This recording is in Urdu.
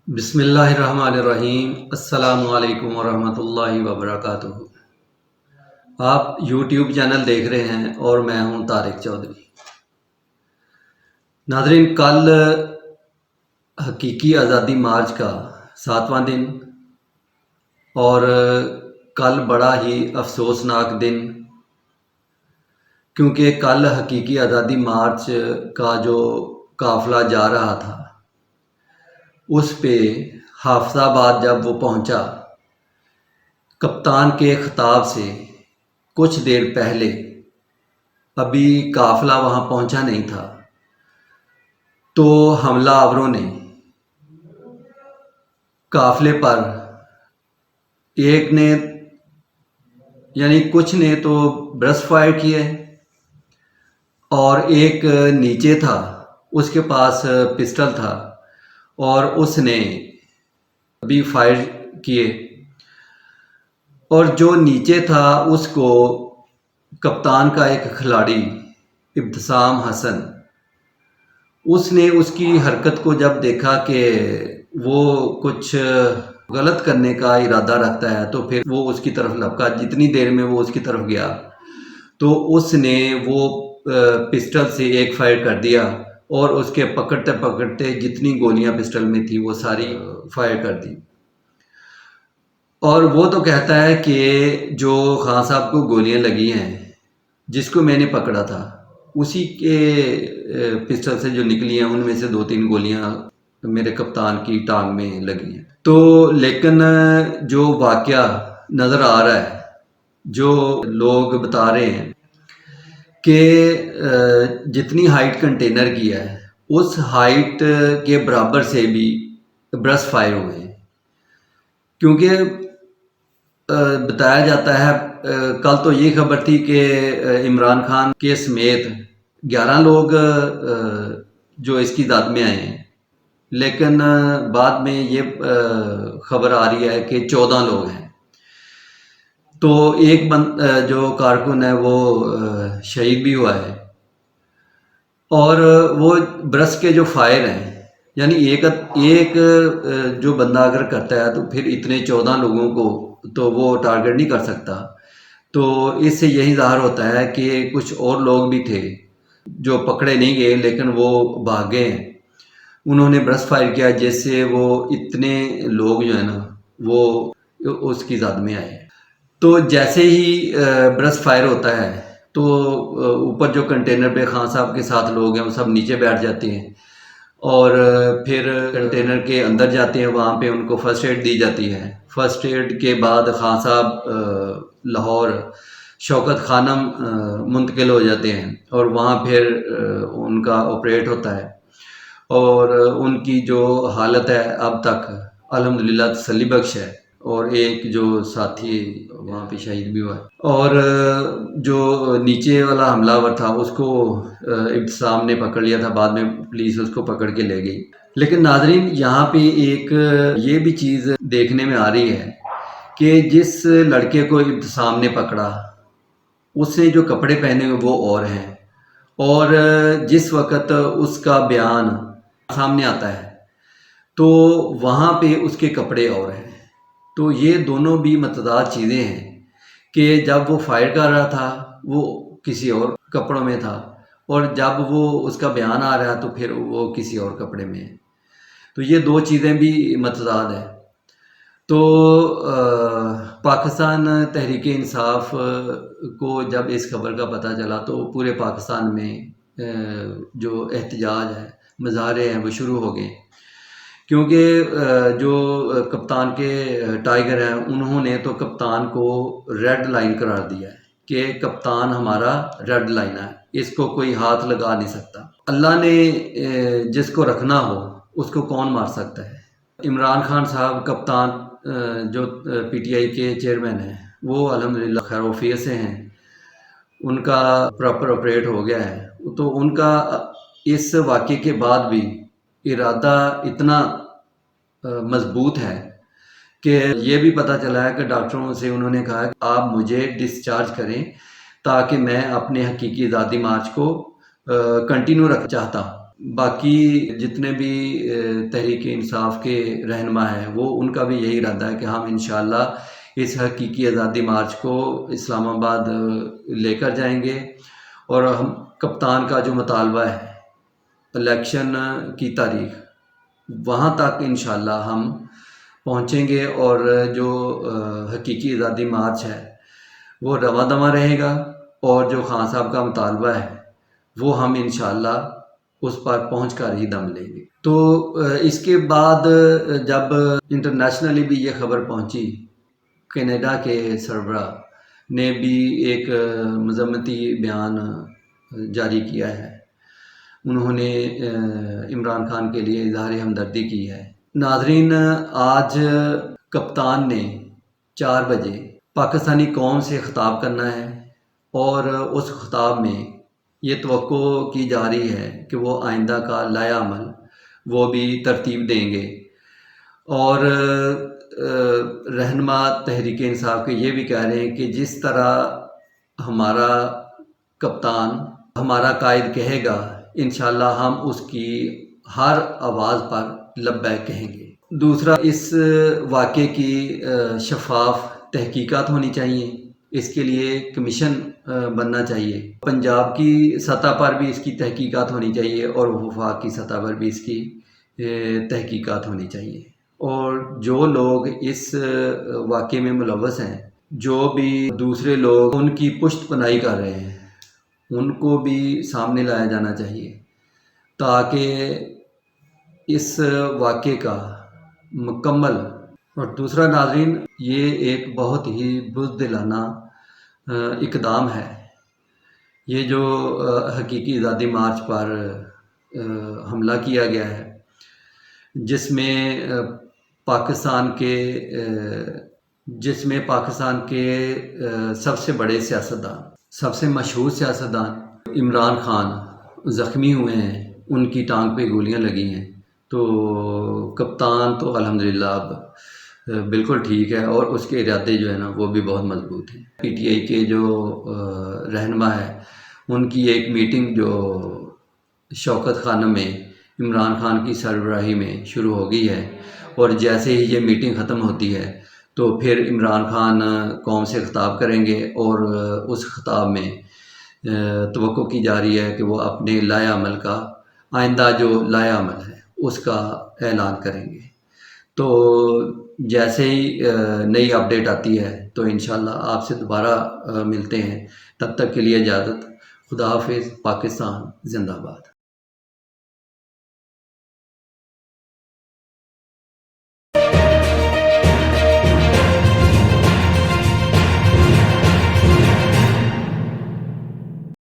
بسم اللہ الرحمن الرحیم۔ السلام علیکم ورحمۃ اللہ وبرکاتہ۔ آپ یوٹیوب چینل دیکھ رہے ہیں اور میں ہوں طارق چودھری۔ ناظرین، کل حقیقی آزادی مارچ کا 7واں دن اور کل بڑا ہی افسوسناک دن، کیونکہ کل حقیقی آزادی مارچ کا جو قافلہ جا رہا تھا اس پہ حافظ آباد جب وہ پہنچا، کپتان کے خطاب سے کچھ دیر پہلے ابھی قافلہ وہاں پہنچا نہیں تھا، تو حملہ آوروں نے قافلے پر ایک نے کچھ نے تو برس فائر کیے اور ایک نیچے تھا، اس کے پاس پسٹل تھا اور اس نے بھی فائر کیے، اور جو نیچے تھا اس کو کپتان کا ایک کھلاڑی ابتسام حسن، اس نے اس کی حرکت کو جب دیکھا کہ وہ کچھ غلط کرنے کا ارادہ رکھتا ہے تو پھر وہ اس کی طرف لپکا۔ جتنی دیر میں وہ اس کی طرف گیا تو اس نے وہ پسٹل سے ایک فائر کر دیا اور اس کے پکڑتے پکڑتے جتنی گولیاں پسٹل میں تھی وہ ساری فائر کر دی، اور وہ تو کہتا ہے کہ جو خان صاحب کو گولیاں لگی ہیں، جس کو میں نے پکڑا تھا اسی کے پسٹل سے جو نکلی ہیں ان میں سے 2-3 گولیاں میرے کپتان کی ٹانگ میں لگی ہیں۔ تو لیکن جو واقعہ نظر آ رہا ہے، جو لوگ بتا رہے ہیں کہ جتنی ہائٹ کنٹینر کی ہے اس ہائٹ کے برابر سے بھی برس فائر ہوئے ہیں، کیونکہ بتایا جاتا ہے کل تو یہ خبر تھی کہ عمران خان کے سمیت 11 لوگ جو اس کی داد میں آئے ہیں، لیکن بعد میں یہ خبر آ رہی ہے کہ 14 لوگ ہیں۔ تو ایک جو کارکن ہے وہ شہید بھی ہوا ہے، اور وہ برس کے جو فائر ہیں، ایک جو بندہ اگر کرتا ہے تو پھر اتنے 14 لوگوں کو تو وہ ٹارگٹ نہیں کر سکتا۔ تو اس سے یہی ظاہر ہوتا ہے کہ کچھ اور لوگ بھی تھے جو پکڑے نہیں گئے لیکن وہ بھاگ گئے ہیں، انہوں نے برس فائر کیا جس سے وہ اتنے لوگ جو ہے نا وہ اس کی زد میں آئے۔ تو جیسے ہی برس فائر ہوتا ہے تو اوپر جو کنٹینر پہ خان صاحب کے ساتھ لوگ ہیں وہ سب نیچے بیٹھ جاتے ہیں اور پھر کنٹینر کے اندر جاتے ہیں، وہاں پہ ان کو فرسٹ ایڈ دی جاتی ہے۔ فرسٹ ایڈ کے بعد خان صاحب لاہور شوکت خانم منتقل ہو جاتے ہیں اور وہاں پھر ان کا آپریٹ ہوتا ہے، اور ان کی جو حالت ہے اب تک الحمدللہ تسلی بخش ہے، اور ایک جو ساتھی وہاں پہ شہید بھی ہوا ہے، اور جو نیچے والا حملہ آور تھا اس کو ابتسام نے پکڑ لیا تھا، بعد میں پولیس اس کو پکڑ کے لے گئی۔ لیکن ناظرین، یہاں پہ ایک یہ بھی چیز دیکھنے میں آ رہی ہے کہ جس لڑکے کو ابتسام نے پکڑا اس نے جو کپڑے پہنے ہوئے وہ اور ہیں، اور جس وقت اس کا بیان سامنے آتا ہے تو وہاں پہ اس کے کپڑے اور ہیں۔ تو یہ دونوں بھی متضاد چیزیں ہیں کہ جب وہ فائر کر رہا تھا وہ کسی اور کپڑوں میں تھا، اور جب وہ اس کا بیان آ رہا تو پھر وہ کسی اور کپڑے میں ہے۔ تو یہ دو چیزیں بھی متضاد ہیں۔ تو پاکستان تحریک انصاف کو جب اس خبر کا پتہ چلا تو پورے پاکستان میں جو احتجاج ہے، مظاہرے ہیں، وہ شروع ہو گئے، کیونکہ جو کپتان کے ٹائیگر ہیں انہوں نے تو کپتان کو ریڈ لائن قرار دیا ہے کہ کپتان ہمارا ریڈ لائن ہے، اس کو کوئی ہاتھ لگا نہیں سکتا۔ اللہ نے جس کو رکھنا ہو اس کو کون مار سکتا ہے۔ عمران خان صاحب کپتان جو پی ٹی آئی کے چیئرمین ہیں وہ الحمدللہ خیر وفیت سے ہیں، ان کا پراپر آپریٹ ہو گیا ہے، تو ان کا اس واقعے کے بعد بھی ارادہ اتنا مضبوط ہے کہ یہ بھی پتہ چلا ہے کہ ڈاکٹروں سے انہوں نے کہا کہ آپ مجھے ڈسچارج کریں تاکہ میں اپنے حقیقی آزادی مارچ کو کنٹینیو رکھنا چاہتا ہوں۔ باقی جتنے بھی تحریک انصاف کے رہنما ہیں وہ ان کا بھی یہی ارادہ ہے کہ ہم انشاءاللہ اس حقیقی آزادی مارچ کو اسلام آباد لے کر جائیں گے، اور ہم کپتان کا جو مطالبہ ہے الیکشن کی تاریخ وہاں تک انشاءاللہ ہم پہنچیں گے، اور جو حقیقی آزادی مارچ ہے وہ رواں دواں رہے گا، اور جو خان صاحب کا مطالبہ ہے وہ ہم انشاءاللہ اس پر پہنچ کر ہی دم لیں گے۔ تو اس کے بعد جب انٹرنیشنلی بھی یہ خبر پہنچی، کینیڈا کے سربراہ نے بھی ایک مذمتی بیان جاری کیا ہے، انہوں نے عمران خان کے لیے اظہار ہمدردی کی ہے۔ ناظرین، آج کپتان نے 4 بجے پاکستانی قوم سے خطاب کرنا ہے، اور اس خطاب میں یہ توقع کی جا رہی ہے کہ وہ آئندہ کا لائحہ عمل وہ بھی ترتیب دیں گے، اور رہنما تحریک انصاف کے یہ بھی کہہ رہے ہیں کہ جس طرح ہمارا کپتان ہمارا قائد کہے گا انشاءاللہ ہم اس کی ہر آواز پر لبیک کہیں گے۔ دوسرا، اس واقعے کی شفاف تحقیقات ہونی چاہیے، اس کے لیے کمیشن بننا چاہیے، پنجاب کی سطح پر بھی اس کی تحقیقات ہونی چاہیے، اور وفاق کی سطح پر بھی اس کی تحقیقات ہونی چاہیے، اور جو لوگ اس واقعے میں ملوث ہیں، جو بھی دوسرے لوگ ان کی پشت پناہی کر رہے ہیں، ان کو بھی سامنے لایا جانا چاہیے، تاکہ اس واقعے کا مکمل۔ اور دوسرا ناظرین، یہ ایک بہت ہی بزدلانہ اقدام ہے، یہ جو حقیقی آزادی مارچ پر حملہ کیا گیا ہے، جس میں پاکستان کے سب سے بڑے سیاستدان، سب سے مشہور سیاستدان عمران خان زخمی ہوئے ہیں، ان کی ٹانگ پہ گولیاں لگی ہیں۔ تو کپتان تو الحمدللہ اب بالکل ٹھیک ہے، اور اس کے ارادے جو ہے نا وہ بھی بہت مضبوط ہیں۔ پی ٹی آئی کے جو رہنما ہے ان کی ایک میٹنگ جو شوکت خانہ میں عمران خان کی سربراہی میں شروع ہو گئی ہے، اور جیسے ہی یہ میٹنگ ختم ہوتی ہے تو پھر عمران خان قوم سے خطاب کریں گے، اور اس خطاب میں توقع کی جا رہی ہے کہ وہ اپنے لائحہ عمل کا، آئندہ جو لائحہ عمل ہے اس کا اعلان کریں گے۔ تو جیسے ہی نئی اپڈیٹ آتی ہے تو انشاءاللہ آپ سے دوبارہ ملتے ہیں، تب تک کے لیے اجازت، خدا حافظ، پاکستان زندہ باد۔